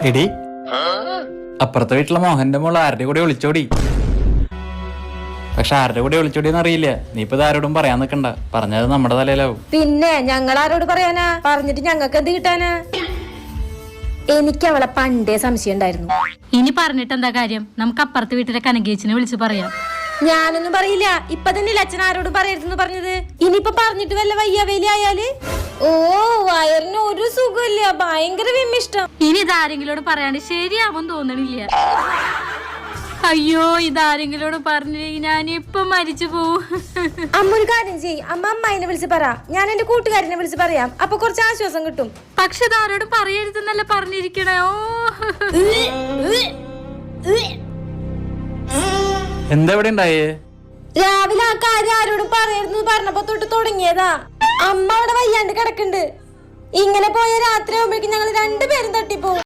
എടി, അപ്പുറത്തെ വീട്ടിലെ മോഹന്റെ മോള് ആരുടെ കൂടെ ഒളിച്ചോടി. പക്ഷെ ആരുടെ കൂടെ ഒളിച്ചോടിയെന്ന് അറിയില്ല. നീ ഇപ്പൊ ആരോടും പറയാൻ നിക്കണ്ട, പറഞ്ഞത് നമ്മുടെ തലയിലാവും. പിന്നെ ഞങ്ങൾ ആരോട് പറയാനാ? പറഞ്ഞിട്ട് ഞങ്ങൾക്ക് എന്ത് കിട്ടാനാ? എനിക്ക് അവളെ പണ്ടേ സംശയം ഉണ്ടായിരുന്നു. ഇനി പറഞ്ഞിട്ട് എന്താ കാര്യം? നമുക്ക് അപ്പുറത്തെ വീട്ടിലെ കനകേച്ചിനെ വിളിച്ച് പറയാം. ഞാനൊന്നും പറയില്ല. ഇപ്പൊ തന്നെ അച്ഛൻ ആരോട് പറയരുതെന്ന് പറഞ്ഞത്. ഇനിയിപ്പൊ പറഞ്ഞിട്ട് വല്ല വയ്യാവേലി ആയാല് വയറിന് ഒരു സുഖമില്ല, ഭയങ്കര വിമ്മിഷ്ടം. ഇനി ഇതാരെങ്കിലോട് പറയാണ്ട് ശരിയാവും തോന്നണില്ല. അയ്യോ, ഇതാരെങ്കിലോട് പറഞ്ഞില്ലെങ്കിൽ ഞാനിപ്പൊ മരിച്ചു പോവും. അമ്മ ഒരു കാര്യം ചെയ്യ്, അമ്മായിനെ വിളിച്ച് പറ. ഞാൻ എന്റെ കൂട്ടുകാരനെ വിളിച്ച് പറയാം, അപ്പൊ കുറച്ച് ആശ്വാസം കിട്ടും. പക്ഷെ ഇതാരോടും പറയരുതെന്നല്ല പറഞ്ഞിരിക്കണേ. എന്താ ഇവിടെ ഉണ്ടായേ? രാവിലെ ആ കാര്യം ആരോടും പറയരുതെന്ന് പറഞ്ഞപ്പോ തൊട്ട് തുടങ്ങിയതാ. അമ്മ അവിടെ വയ്യാണ്ട് കിടക്കുന്നുണ്ട്. ഇങ്ങനെ പോയ രാത്രി ആവുമ്പോഴേക്കും ഞങ്ങൾ രണ്ടുപേരും തട്ടിപ്പോവും.